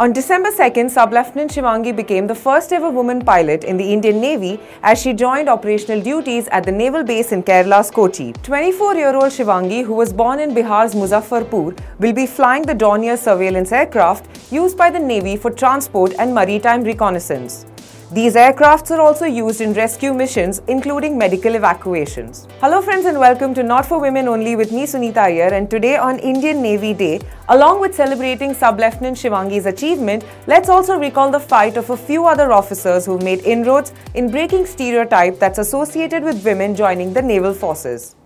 On December 2nd, Sub-Lieutenant Shivangi became the first ever woman pilot in the Indian Navy as she joined operational duties at the naval base in Kerala's Kochi. 24-year-old Shivangi, who was born in Bihar's Muzaffarpur, will be flying the Dornier surveillance aircraft used by the Navy for transport and maritime reconnaissance. These aircrafts are also used in rescue missions, including medical evacuations. Hello friends and welcome to Not for Women Only with me Sunita Iyer, and today on Indian Navy Day, along with celebrating Sub-Lieutenant Shivangi's achievement, let's also recall the fight of a few other officers who've made inroads in breaking stereotype that's associated with women joining the naval forces.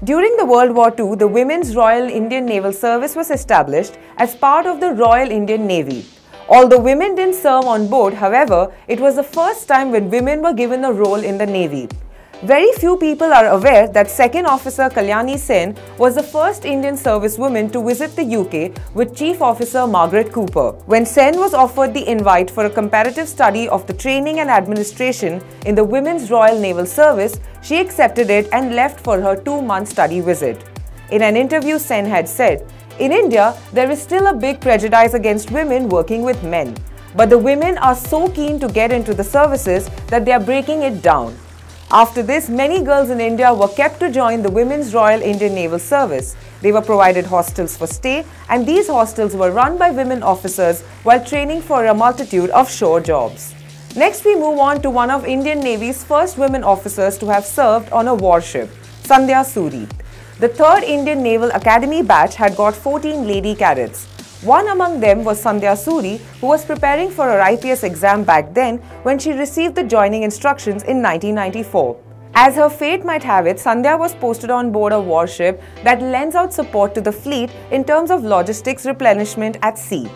During the World War II, the Women's Royal Indian Naval Service was established as part of the Royal Indian Navy. Although women didn't serve on board, however, it was the first time when women were given a role in the Navy. Very few people are aware that Second Officer Kalyani Sen was the first Indian servicewoman to visit the UK with Chief Officer Margaret Cooper. When Sen was offered the invite for a comparative study of the training and administration in the Women's Royal Naval Service, she accepted it and left for her 2-month study visit. In an interview, Sen had said, "In India, there is still a big prejudice against women working with men. But the women are so keen to get into the services that they are breaking it down." After this, many girls in India were kept to join the Women's Royal Indian Naval Service. They were provided hostels for stay, and these hostels were run by women officers while training for a multitude of shore jobs. Next, we move on to one of Indian Navy's first women officers to have served on a warship, Sandhya Suri. The 3rd Indian Naval Academy batch had got 14 lady cadets. One among them was Sandhya Suri, who was preparing for her IPS exam back then when she received the joining instructions in 1994. As her fate might have it, Sandhya was posted on board a warship that lends out support to the fleet in terms of logistics replenishment at sea.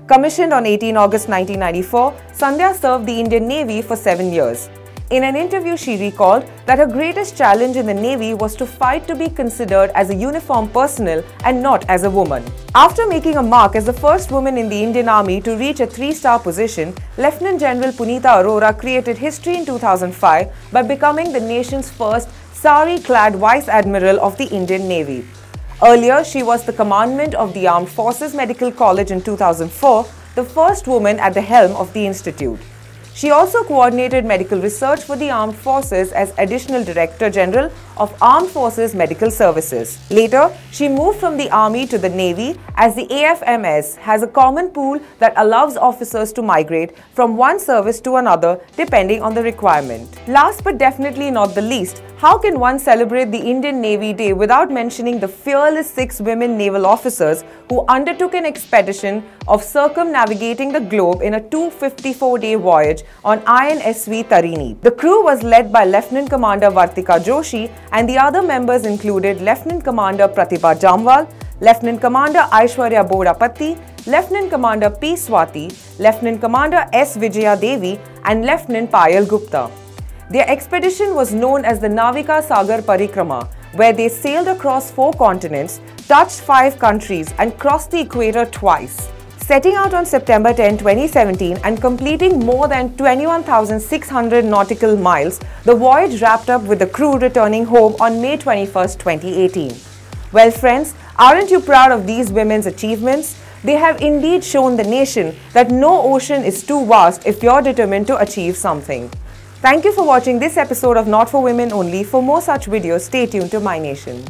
Commissioned on 18 August 1994, Sandhya served the Indian Navy for 7 years. In an interview, she recalled that her greatest challenge in the Navy was to fight to be considered as a uniformed personnel and not as a woman. After making a mark as the first woman in the Indian Army to reach a 3-star position, Lieutenant General Punita Arora created history in 2005 by becoming the nation's first sari-clad Vice Admiral of the Indian Navy. Earlier, she was the commandant of the Armed Forces Medical College in 2004, the first woman at the helm of the institute. She also coordinated medical research for the Armed Forces as Additional Director General of Armed Forces Medical Services. Later, she moved from the Army to the Navy as the AFMS has a common pool that allows officers to migrate from one service to another depending on the requirement. Last but definitely not the least, how can one celebrate the Indian Navy Day without mentioning the fearless 6 women naval officers who undertook an expedition of circumnavigating the globe in a 254-day voyage on INSV Tarini. The crew was led by Lieutenant Commander Vartika Joshi, and the other members included Lieutenant Commander Pratibha Jamwal, Lieutenant Commander Aishwarya Bodapatti, Lieutenant Commander P. Swati, Lieutenant Commander S. Vijaya Devi, and Lieutenant Payal Gupta. Their expedition was known as the Navika Sagar Parikrama, where they sailed across 4 continents, touched 5 countries, and crossed the equator twice. Setting out on September 10, 2017 and completing more than 21,600 nautical miles, the voyage wrapped up with the crew returning home on May 21, 2018. Well friends, aren't you proud of these women's achievements? They have indeed shown the nation that no ocean is too vast if you're determined to achieve something. Thank you for watching this episode of Not for Women Only. For more such videos, stay tuned to MyNation.